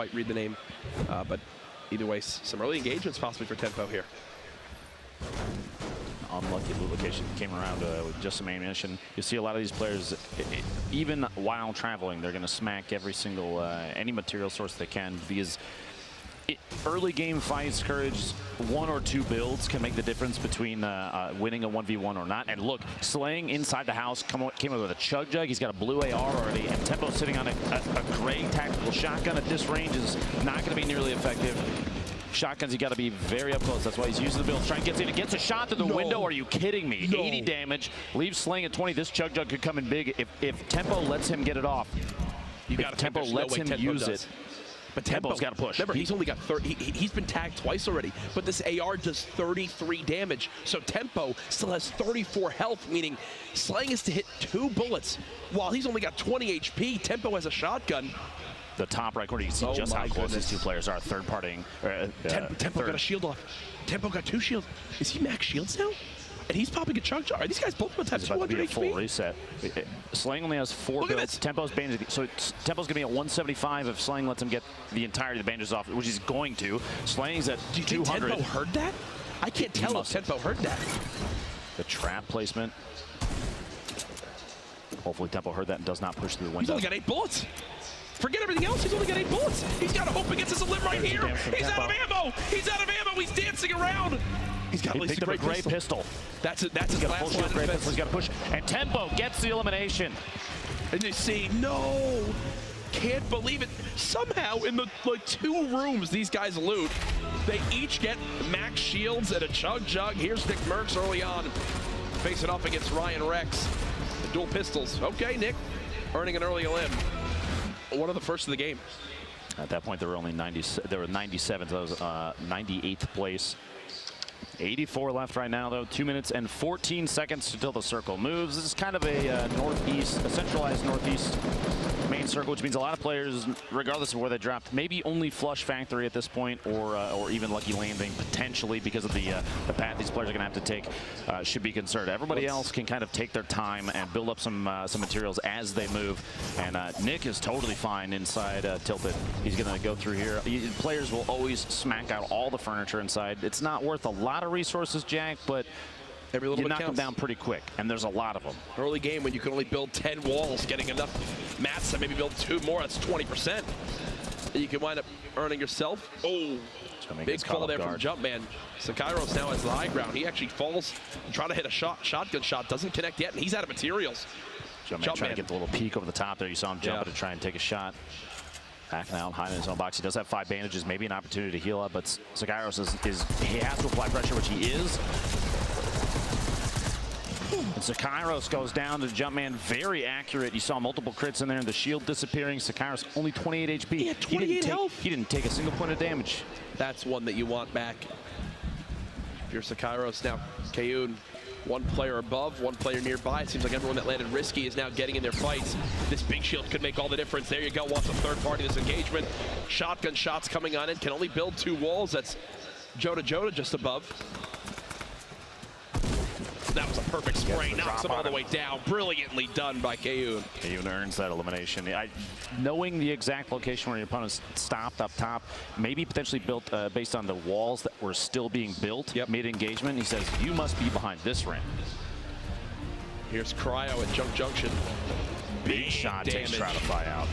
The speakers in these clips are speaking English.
quite read the name. But either way, some early engagements possibly for Tfue here. Unlucky loot location came around with just some ammunition. You see a lot of these players, even while traveling, they're going to smack every single, any material source they can, because early game fights, courage, 1 or 2 builds can make the difference between winning a 1v1 or not. And look, Slaying inside the house came up with a chug jug. He's got a blue AR already, and Tempo sitting on a gray tactical shotgun at this range is not going to be nearly effective. Shotguns, you got to be very up close. That's why he's using the build. Trying to get in. It gets a shot to the window. Are you kidding me? 80 damage. Leaves Slaying at 20. This chug jug could come in big if Tempo lets him get it off. You got Tempo lets him use it. But Tempo's got to push. Remember, he's only got 30. He's been tagged twice already, but this AR does 33 damage. So Tempo still has 34 health, meaning Slaying is to hit 2 bullets. While he's only got 20 HP, Tempo has a shotgun. The top right corner, you can see just how close these 2 players are. Third partying. Tempo got a shield off. Tempo got 2 shields. Is he max shields now? And he's popping a chug jar. Are these guys both about to have 200 HP? Full reset. Slaying only has 4 builds. Tempo's bandage, so Tempo's gonna be at 175 if Slaying lets him get the entirety of the bandages off, which he's going to. Slaying's at 200. Do you think Tempo heard that? I can't tell if Tempo heard that. The trap placement. Hopefully Tempo heard that and does not push through the window. He's only got 8 bullets. Forget everything else, he's only got 8 bullets. He's got to hope against his limb right here. He's out of ammo. He's out of ammo. He's dancing around. He's got at least a great pistol. That's his last line of defense. He's got to push. And Tempo gets the elimination. And you see, no. Can't believe it. Somehow in the 2 rooms these guys loot, they each get max shields and a chug jug. Here's Nick Merckx early on. Facing off against Ryan Rex. The dual pistols. Okay, Nick earning an early limb. One of the first of the game. At that point, there were only 97, so that was 98th place. 84 left right now, though. 2 minutes and 14 seconds until the circle moves. This is kind of a northeast, a centralized northeast main circle, which means a lot of players, regardless of where they dropped, maybe only flush factory at this point, or even lucky landing potentially because of the path these players are going to have to take. Should be concerned. Everybody else can kind of take their time and build up some materials as they move. And Nick is totally fine inside Tilted. He's going to go through here. Players will always smack out all the furniture inside. It's not worth a lot of resources, Jack, but every little you bit knock them down pretty quick, and there's a lot of them. Early game when you can only build 10 walls, getting enough mats to maybe build 2 more, that's 20%. You can wind up earning yourself. Oh, big fall there from Jumpman. Sakairos now has the high ground. He actually falls, trying to hit a shotgun shot, doesn't connect yet, and he's out of materials. Jumpman trying to get the little peek over the top there. You saw him jump to try and take a shot. Backing out, hiding in his own box. He does have 5 bandages, maybe an opportunity to heal up, but Sakairos he has to apply pressure, which he is. And Sakairos goes down to Jumpman, very accurate. You saw multiple crits in there, and the shield disappearing. Sakairos only 28 HP. He had 28 health. He didn't take a single point of damage. That's one that you want back. If you're Sakairos now, Kayun, 1 player above, 1 player nearby. It seems like everyone that landed risky is now getting in their fights. This big shield could make all the difference. There you go, wants a third party this engagement. Shotgun shots coming on in, can only build 2 walls. That's Joda just above. That was a perfect spray, knocks him all the way down. Brilliantly done by Kayun. Kayun earns that elimination. Knowing the exact location where your opponents stopped up top, maybe potentially built based on the walls that were still being built mid-engagement, he says, you must be behind this ring. Here's Cryo at Junk Junction. Big shot takes Stratify out.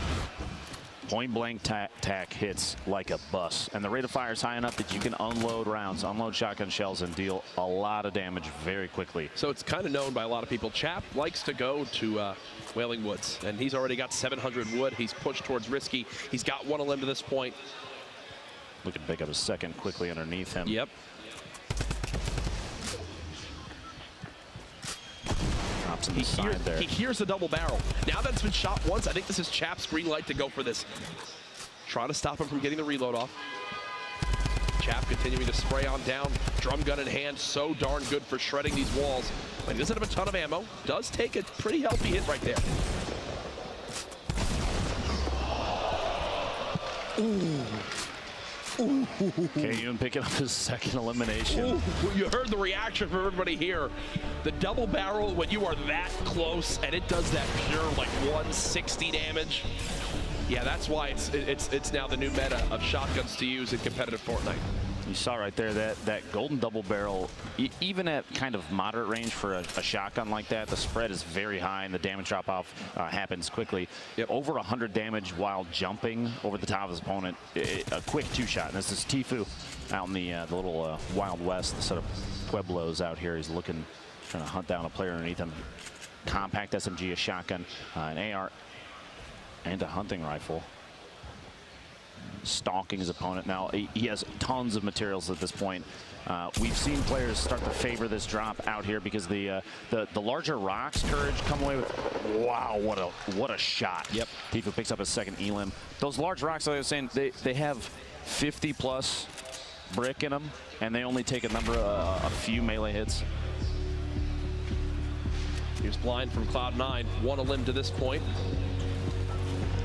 Point blank tack hits like a bus, and the rate of fire is high enough that you can unload rounds, unload shotgun shells, and deal a lot of damage very quickly. So it's kind of known by a lot of people. Chap likes to go to Wailing Woods, and he's already got 700 wood. He's pushed towards Risky. He's got 1 limb to this point. Looking to pick up a second quickly underneath him. Yep. He hears the double barrel. Now that it's been shot once, I think this is Chap's green light to go for this. Trying to stop him from getting the reload off. Chap continuing to spray on down. Drum gun in hand, so darn good for shredding these walls. But he doesn't have a ton of ammo. Does take a pretty healthy hit right there. Ooh. Kayun picking up his 2nd elimination. Ooh, you heard the reaction from everybody here. The double barrel, when you are that close and it does that pure like 160 damage, Yeah, that's why it's now the new meta of shotguns to use in competitive Fortnite. You saw right there that golden double barrel, even at kind of moderate range for a shotgun like that, the spread is very high and the damage drop off happens quickly. Yep. Over 100 damage while jumping over the top of his opponent. A quick two-shot. And this is Tfue out in the little Wild West, the set of Pueblos out here. He's looking, trying to hunt down a player underneath him. Compact SMG, a shotgun, an AR, and a hunting rifle. Stalking his opponent. Now he has tons of materials at this point. We've seen players start to favor this drop out here because the larger rocks, Courage, come away with, wow, what a shot. Yep. Tfue picks up his second elim. Those large rocks, like I was saying, they have 50 plus brick in them, and they only take a few melee hits. Here's Blind from Cloud9, one a limb to this point.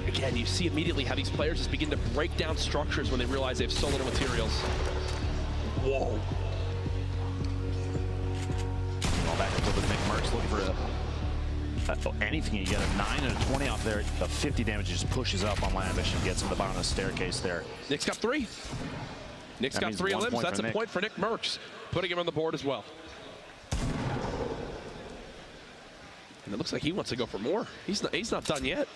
Again, you see immediately how these players just begin to break down structures when they realize they have so little materials. Whoa. All back up with Nick Merckx looking for anything. You get a 9 and a 20 off there. The 50 damage just pushes up on Lavish and gets him to the bottom of the staircase there. Nick's got 3. Nick's got 3 limbs. That's a point for Nick Merckx, putting him on the board as well. And it looks like he wants to go for more. He's not done yet.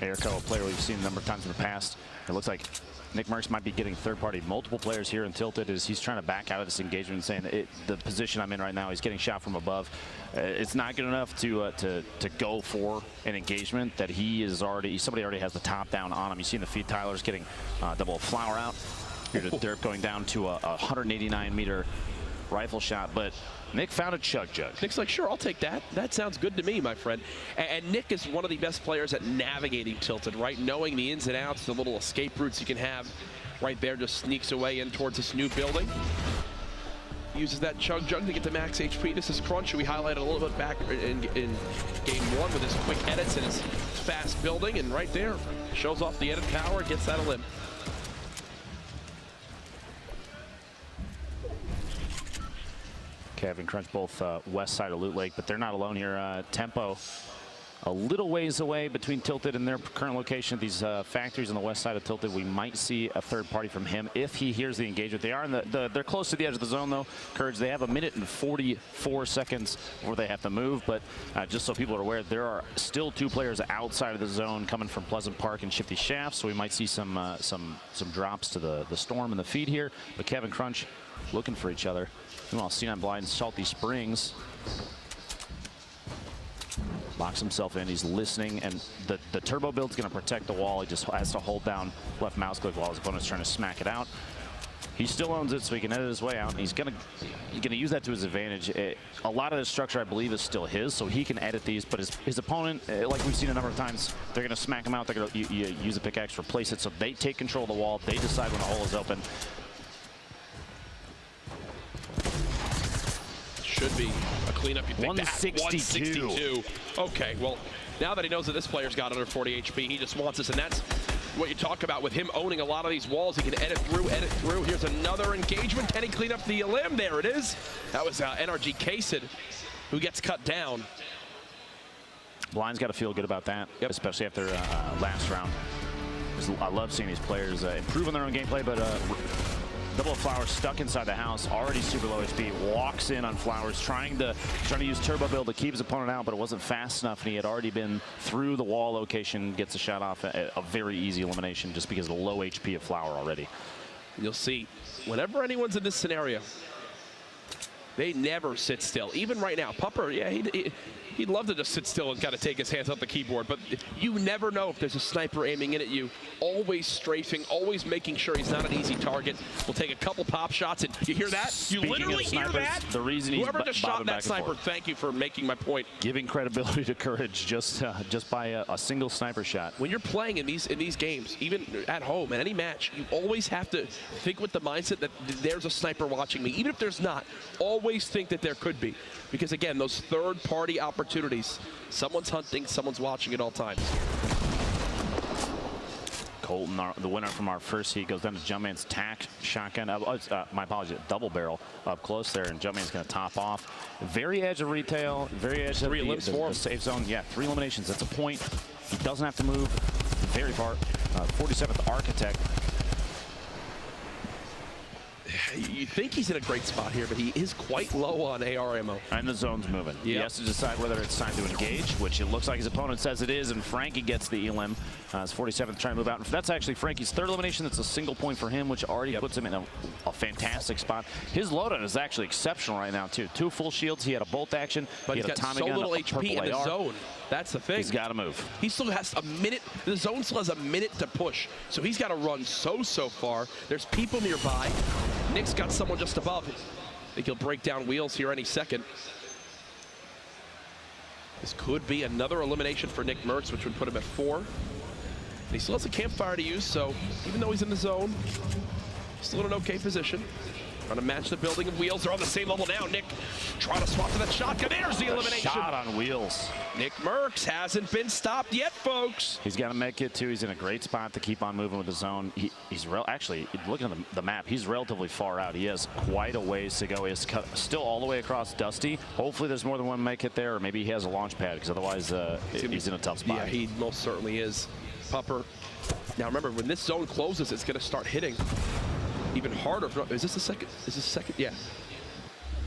Airco, a player we've seen a number of times in the past. It looks like Nick Merckx might be getting third-party. Multiple players here in Tilted as he's trying to back out of this engagement and saying the position I'm in right now, he's getting shot from above. It's not good enough to go for an engagement that somebody already has the top down on him. You see in the feed, Tyler's getting double flower out. Here to Dirk going down to a 189-meter rifle shot, but Nick found a chug jug. Nick's like, sure, I'll take that. That sounds good to me, my friend. And Nick is one of the best players at navigating Tilted, right? Knowing the ins and outs, the little escape routes you can have right there, just sneaks away in towards this new building. Uses that chug jug to get to max HP. This is Crunch, who we highlighted a little bit back in game 1 with his quick edits and his fast building. And right there, shows off the edit power, gets that a limb. Kevin Crunch, both west side of Loot Lake, but they're not alone here. Tempo a little ways away between Tilted and their current location at these factories on the west side of Tilted. We might see a third party from him if he hears the engagement. They are in they're close to the edge of the zone though. Courage, they have 1 minute and 44 seconds before they have to move, but just so people are aware, there are still 2 players outside of the zone coming from Pleasant Park and Shifty Shafts, so we might see some drops to the Storm and the feed here. But Kevin Crunch looking for each other. Meanwhile, C9 Blind, Salty Springs locks himself in. He's listening, and the turbo build's going to protect the wall. He just has to hold down left mouse click while his opponent's trying to smack it out. He still owns it, so he can edit his way out. And he's gonna use that to his advantage. A lot of the structure, I believe, is still his, so he can edit these. But his opponent, like we've seen a number of times, they're going to smack him out. They're going to use a pickaxe to replace it, so they take control of the wall. They decide when the hole is open. Should be a cleanup. You think 162. 162. Okay, well, now that he knows that this player's got under 40 HP, he just wants this, and that's what you talk about with him owning a lot of these walls. He can edit through. Here's another engagement. Can he clean up the limb? There it is. That was NRG Kasid who gets cut down. Blind's got to feel good about that, especially after last round. I love seeing these players improve on their own gameplay, but double Flowers stuck inside the house, already super low HP, walks in on Flowers, trying to use turbo build to keep his opponent out, but it wasn't fast enough, and he had already been through the wall location, gets a shot off, a very easy elimination just because of the low HP of Flower already. You'll see, whenever anyone's in this scenario, they never sit still. Even right now, Pupper, yeah, he'd love to just sit still and kind of take his hands off the keyboard, but you never know if there's a sniper aiming in at you. Always strafing, always making sure he's not an easy target. We'll take a couple pop shots, and you hear that? You literally hear that? The reason he's whoever just shot that sniper, thank you for making my point. Giving credibility to Courage just by a single sniper shot. When you're playing in these games, even at home, in any match, you always have to think with the mindset that there's a sniper watching me. Even if there's not, always think that there could be. Because again, those third-party opportunities, someone's hunting, someone's watching at all times. Colton, the winner from our first heat, goes down to Jumpman's tack shotgun. My apologies, double barrel up close there, and Jumpman's going to top off. Very edge of retail, very edge of the safe zone. Yeah, 3 eliminations. That's a point. He doesn't have to move very far. 47th Architect. You think he's in a great spot here, but he is quite low on AR ammo. And the zone's moving. Yep. He has to decide whether it's time to engage, which it looks like his opponent says it is, and Frankie gets the elim. His 47th trying to move out. That's actually Frankie's 3rd elimination. That's a single point for him, which already puts him in a fantastic spot. His loadout is actually exceptional right now, too. 2 full shields. He had a bolt action. But he he's had got a so Tommy gun, little HP in the zone. That's the thing. He's got to move. He still has a minute. The zone still has a minute to push. So he's got to run so far. There's people nearby. Nick's got someone just above. I think he'll break down wheels here any second. This could be another elimination for Nick Merckx, which would put him at 4. And he still has a campfire to use, so even though he's in the zone, he's still in an okay position. Trying to match the building, and wheels are on the same level now. Nick trying to swap to that shotgun. There's the elimination. Shot on wheels. Nick Merckx hasn't been stopped yet, folks. He's got a med kit too. He's in a great spot to keep on moving with the zone. He's actually, looking at the map, he's relatively far out. He has quite a ways to go. He's still all the way across Dusty. Hopefully there's more than one med kit there, or maybe he has a launch pad, because otherwise he's in a tough spot. Yeah, he most certainly is. Pupper. Now remember, when this zone closes, it's going to start hitting even harder. Is this the second? Is this the second? Yeah.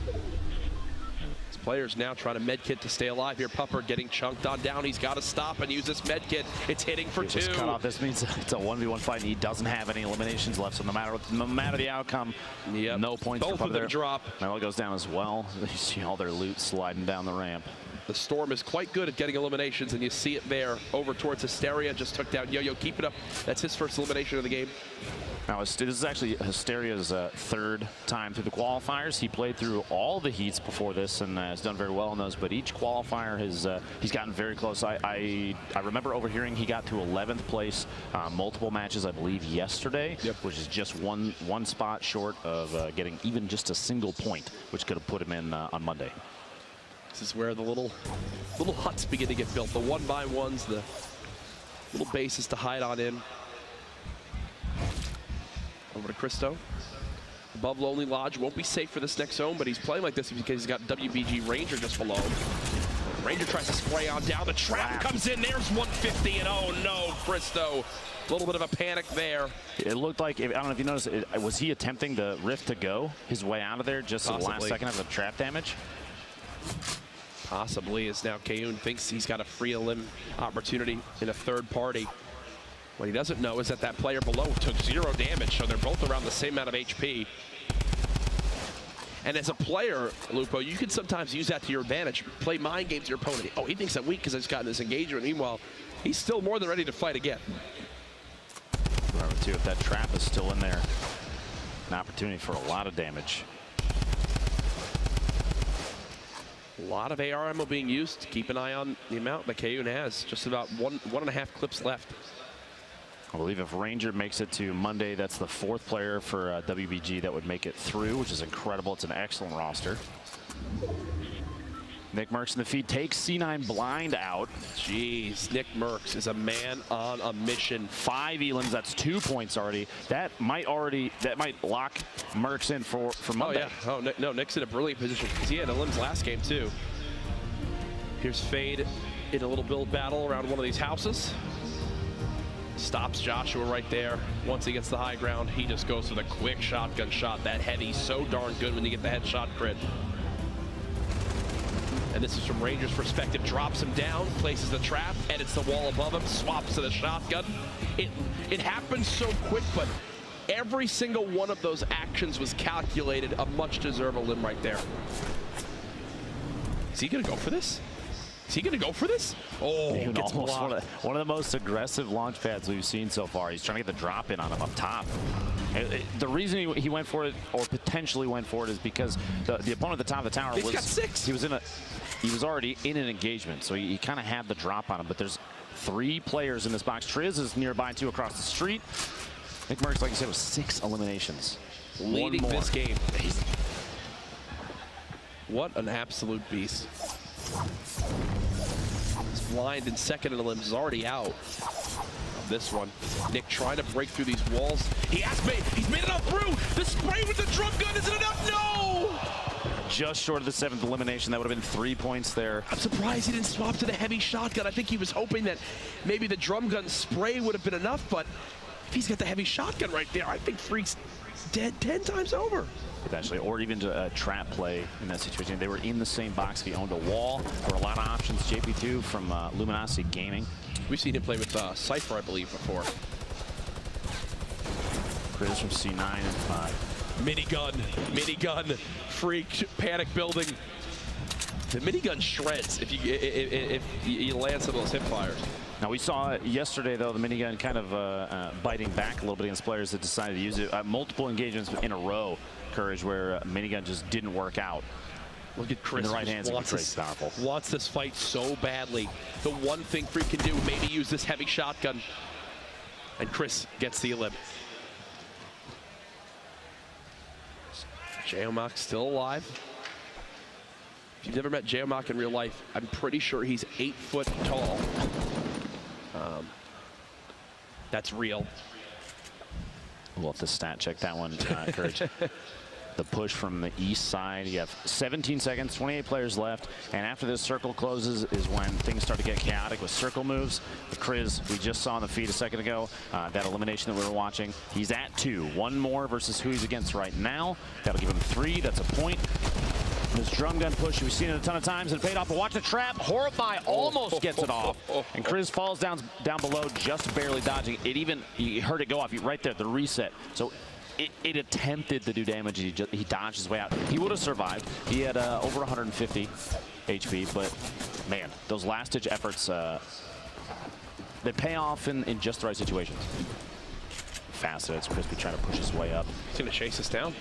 This player's now trying to medkit to stay alive here. Pupper getting chunked on down. He's got to stop and use this medkit. It's hitting for 2. Cut off. This means it's a 1v1 fight, and he doesn't have any eliminations left. So no matter the outcome, no points Both for Pupper there. Drop. Mel goes down as well. You see all their loot sliding down the ramp. The Storm is quite good at getting eliminations, and you see it there over towards Hysteria. Just took down Yo-Yo. Keep it up. That's his first elimination of the game. Now, this is actually Hysteria's 3rd time through the qualifiers. He played through all the heats before this and has done very well in those, but each qualifier he's gotten very close. I remember overhearing he got to 11th place multiple matches, I believe, yesterday, which is just one spot short of getting even just a single point, which could have put him in on Monday. This is where the little huts begin to get built. The 1x1s, the little bases to hide on in. Over to Cristo. Above Lonely Lodge. Won't be safe for this next zone, but he's playing like this because he's got WBG Ranger just below him. Ranger tries to spray on down. The trap comes in. There's 150, and oh no, Cristo. A little bit of a panic there. It looked like, I don't know if you noticed, was he attempting the rift to go his way out of there just in the last second of the trap damage? Possibly, as now Kayun thinks he's got a free elim opportunity in a 3rd party. What he doesn't know is that that player below took 0 damage, so they're both around the same amount of HP. And as a player, Lupo, you can sometimes use that to your advantage. Play mind games to your opponent. Oh, he thinks I'm weak because I've gotten this engagement. Meanwhile, he's still more than ready to fight again. Remember, too, if that trap is still in there, an opportunity for a lot of damage. A lot of AR ammo being used. Keep an eye on the amount that Kayun has. Just about one and a half clips left. I believe if Ranger makes it to Monday, that's the 4th player for WBG that would make it through, which is incredible. It's an excellent roster. Nick Merckx in the feed takes C9 Blind out. Jeez, Nick Merckx is a man on a mission. 5 elims, that's 2 points already. That might lock Merckx in for Monday. Oh yeah, no, Nick's in a brilliant position because he had elims last game too. Here's Fade in a little build battle around one of these houses. Stops Joshua right there. Once he gets the high ground, he just goes for the quick shotgun shot. That heavy, so darn good when you get the headshot crit. And this is from Ranger's perspective. Drops him down, places the trap, edits the wall above him, swaps to the shotgun. It happens so quick, but every single one of those actions was calculated. A much deserved limb right there. Is he gonna go for this? Is he going to go for this? Oh, gets almost one of the most aggressive launch pads we've seen so far. He's trying to get the drop in on him up top. The reason he went for it, or potentially went for it, is because the opponent at the top of the tower got 6. He was already in an engagement, so he kind of had the drop on him. But there's 3 players in this box. Triz is nearby, 2 across the street. Nick Merckx, like you said, was 6 eliminations. Leading this game. What an absolute beast. This Blind in 2nd and the limbs is already out. this one. Nick trying to break through these walls. He has made, he's made it up through. The spray with the drum gun, is it enough? No! Just short of the 7th elimination. That would have been 3 points there. I'm surprised he didn't swap to the heavy shotgun. I think he was hoping that maybe the drum gun spray would have been enough, but if he's got the heavy shotgun right there, I think Freak's dead 10 times over. Eventually, or even to a trap play in that situation. They were in the same box. If he owned a wall, there were a lot of options. JP2 from Luminosity Gaming. We've seen him play with Cypher, I believe, before. Chris from C9 and 5. Minigun, Freak, panic building. The minigun shreds if you land some of those hip fires. Now we saw yesterday though the minigun kind of biting back a little bit against players that decided to use it. Multiple engagements in a row, Courage, where minigun just didn't work out. Look at Chris in the right hands. Wants this fight so badly. The one thing Freak can do, maybe use this heavy shotgun. And Chris gets the elim. Geomach still alive. If you've never met Geomach in real life, I'm pretty sure he's 8 foot tall. That's real. We'll have to stat check that one, Courage. The push from the east side. You have 17 seconds, 28 players left, and after this circle closes is when things start to get chaotic with circle moves. The Kriz we just saw on the feed a second ago, that elimination that we were watching, he's at 2. One more versus who he's against right now. That'll give him 3. That's a point. This drum gun push, we've seen it a ton of times and paid off, but watch the trap. Horrify almost gets it off. And Kriz falls down below, just barely dodging. It even, you heard it go off right there, the reset. So it attempted to do damage. He dodged his way out. He would have survived. He had over 150 HP, but man, those last-ditch efforts, they pay off in just the right situations. Fast as Crispy trying to push his way up. He's going to chase us down.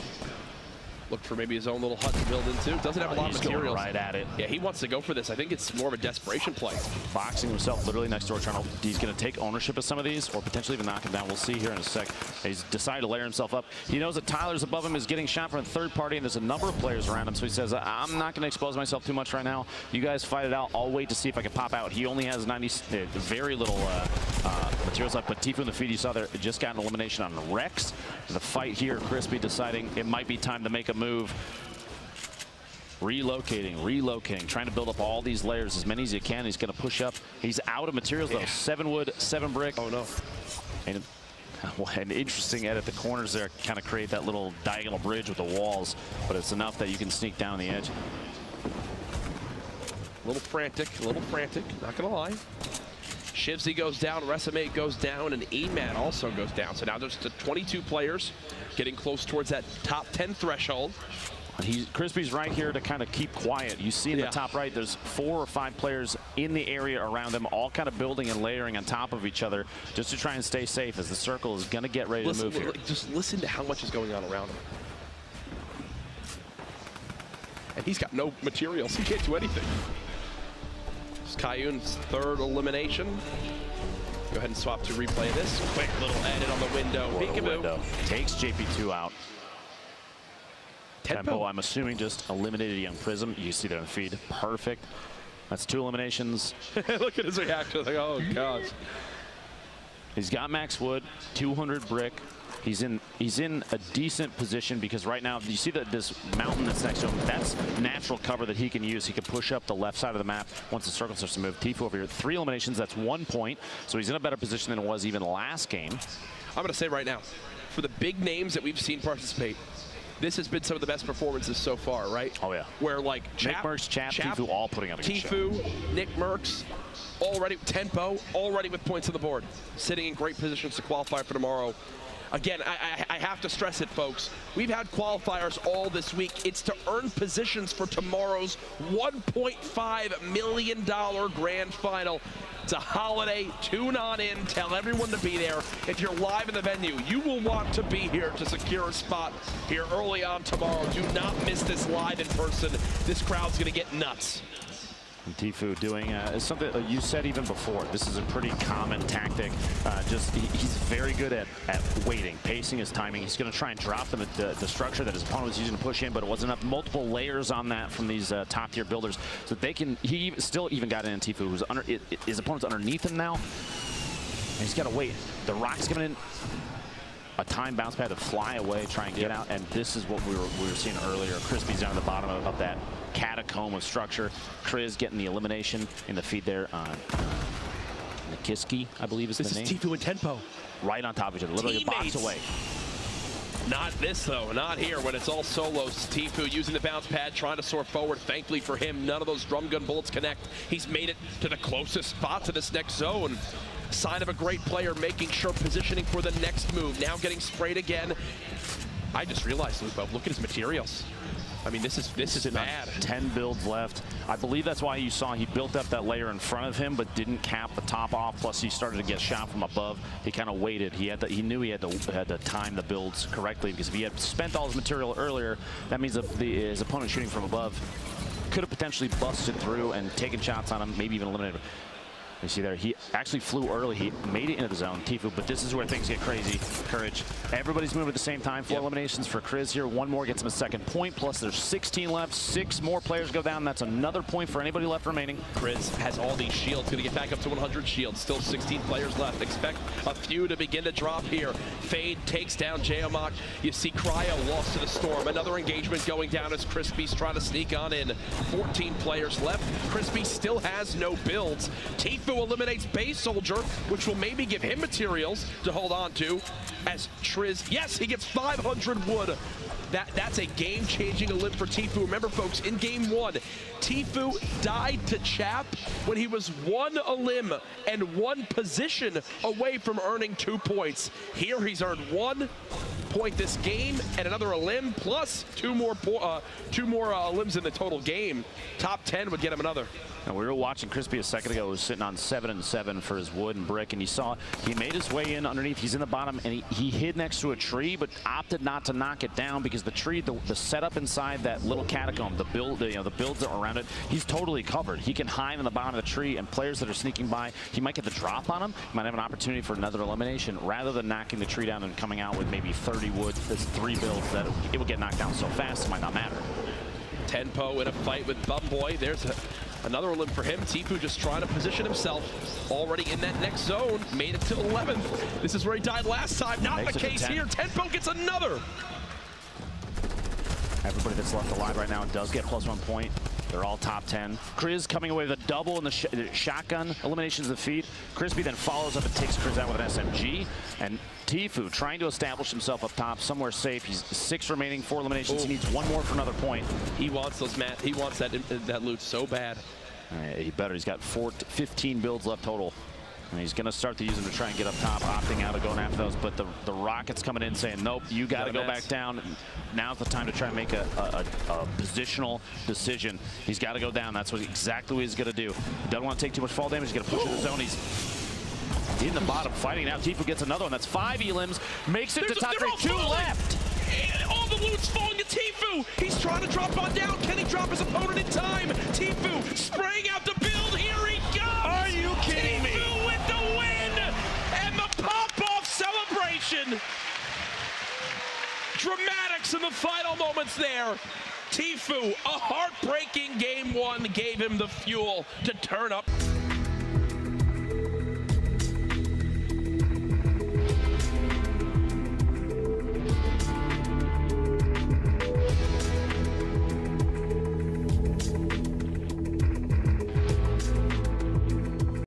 Look for maybe his own little hut to build into. Doesn't have a lot of materials. Going right at it. Yeah, he wants to go for this. I think it's more of a desperation play. Boxing himself literally next door, trying to, he's going to take ownership of some of these or potentially even knock him down. We'll see here in a sec. He's decided to layer himself up. He knows that Tyler's above him, is getting shot from a third party, and there's a number of players around him. So he says, I'm not going to expose myself too much right now. You guys fight it out. I'll wait to see if I can pop out. He only has very little materials left, but Tfue in the feed, you saw there, just got an elimination on Rex. The fight here, Crispy deciding it might be time to make a move. Relocating, trying to build up all these layers, as many as he can. He's going to push up. He's out of materials, though. 7 wood, 7 brick. Oh, no. And an interesting edit. The corners there kind of create that little diagonal bridge with the walls, but it's enough that you can sneak down the edge. A little frantic, not going to lie. Shivsy goes down, Resume goes down, and Emat also goes down. So now there's the 22 players getting close towards that top 10 threshold. Crispy's right here to kind of keep quiet. You see in the top right, there's 4 or 5 players in the area around them, all kind of building and layering on top of each other just to try and stay safe as the circle is going to get ready to move here. Just listen to how much is going on around him. And he's got no materials. He can't do anything. It's Kayun's 3rd elimination. Go ahead and swap to replay this. Quick little edit on the window. Takes JP2 out. Tempo, I'm assuming, just eliminated Young Prism. You see that on the feed. Perfect. That's 2 eliminations. Look at his reaction. Like, oh, gosh. He's got max wood, 200 brick. He's in a decent position because right now, you see that this mountain that's next to him, that's natural cover that he can use. He can push up the left side of the map once the circle starts to move. Tfue over here, 3 eliminations, that's 1 point. So he's in a better position than it was even last game. I'm going to say right now, for the big names that we've seen participate, this has been some of the best performances so far, right? Oh, yeah. Where, like, Nick Merckx, Chap, Tfue, all putting out a good show. Tfue, Nick Merckx, already Tempo, already with points on the board. Sitting in great positions to qualify for tomorrow. Again, I have to stress it, folks. We've had qualifiers all this week. It's to earn positions for tomorrow's $1.5 million grand final. It's a holiday. Tune on in. Tell everyone to be there. If you're live in the venue, you will want to be here to secure a spot here early on tomorrow. Do not miss this live in person. This crowd's going to get nuts. And Tfue doing something you said even before. This is a pretty common tactic. He's very good at waiting, pacing his timing. He's going to try and drop the structure that his opponent was using to push in, but it wasn't enough. Multiple layers on that from these top tier builders, so they can. He still even got in Tfue, who's under his opponent's underneath him now. He's got to wait. The rock's coming in. A time bounce pad to fly away, try and get out, and this is what we were seeing earlier. Crispy's down at the bottom of that catacomb of structure. Kriz getting the elimination in the feed there on Nikiski, I believe is the name. This is Tfue and Tenpo. Right on top of each other, literally Teammates. a box away. Not this, though. Not here when it's all solos. Tfue using the bounce pad, trying to soar forward. Thankfully for him, none of those drum gun bullets connect. He's made it to the closest spot to this next zone. Sign of a great player, making sure positioning for the next move. Now getting sprayed again. I just realized, Lupo, look at his materials. I mean, this is bad. 10 builds left. I believe that's why you saw he built up that layer in front of him, but didn't cap the top off. Plus, he started to get shot from above. He kind of waited. He knew he had to time the builds correctly, because if he had spent all his material earlier, that means his opponent shooting from above could have potentially busted through and taken shots on him, maybe even eliminated him. You see there, he actually flew early. He made it into the zone, Tfue, but this is where things get crazy. Courage. Everybody's moving at the same time. 4 eliminations for Kriz here. 1 more gets him a second point, plus there's 16 left. 6 more players go down. That's another point for anybody left remaining. Kriz has all these shields, gonna get back up to 100 shields. Still 16 players left. Expect a few to begin to drop here. Fade takes down Jayamak. You see Cryo lost to the storm. Another engagement going down as Crispy's trying to sneak on in. 14 players left. Crispy still has no builds. Tfue eliminates Base Soldier, which will maybe give him materials to hold on to. As Triz, yes, he gets 500 wood. That's a game-changing elim for Tfue. Remember, folks, in game 1, Tfue died to Chap when he was 1 elim and 1 position away from earning 2 points. Here, he's earned 1 point this game and another elim, plus 2 more elims in the total game. Top 10 would get him another. Now, we were watching Crispy a second ago, who was sitting on 7 and 7 for his wood and brick, and you saw he made his way in underneath. He's in the bottom, and he hid next to a tree, but opted not to knock it down because the tree, the setup inside that little catacomb, the builds that were around it, he's totally covered. He can hide in the bottom of the tree, and players that are sneaking by, he might get the drop on him. He might have an opportunity for another elimination, rather than knocking the tree down and coming out with maybe 30 wood. There's 3 builds that it will get knocked down so fast, it might not matter. Tenpo in a fight with Bumboy. There's another elim for him. Tfue just trying to position himself. Already in that next zone. Made it to 11th. This is where he died last time. Not the case here. Tenpo gets another. Everybody that's left alive right now does get +1 point. They're all top 10. Kriz coming away with a double in the shotgun eliminations of the feed. Crispy then follows up and takes Kriz out with an SMG. And Tfue trying to establish himself up top, somewhere safe. He's 6 remaining, 4 eliminations. He needs 1 more for another point. He wants those, Matt. He wants that loot so bad. He better. He's got 15 builds left total. And he's going to start to use them to try and get up top, opting out of going after those. But the Rockets coming in saying, nope, you got to go back down. Now's the time to try and make a positional decision. He's got to go down. That's exactly what he's going to do. He doesn't want to take too much fall damage. He's going to push in the zone. He's in the bottom fighting now. Tfue gets another one. That's 5 elims. Makes it to top 3. 2 left. And all the loot's falling to Tfue. He's trying to drop on down. Can he drop his opponent in time? Tfue spraying out the build. Here he comes. Are you kidding me? Tfue with the win and the pop-off celebration. Dramatics in the final moments there. Tfue, a heartbreaking game 1 gave him the fuel to turn up.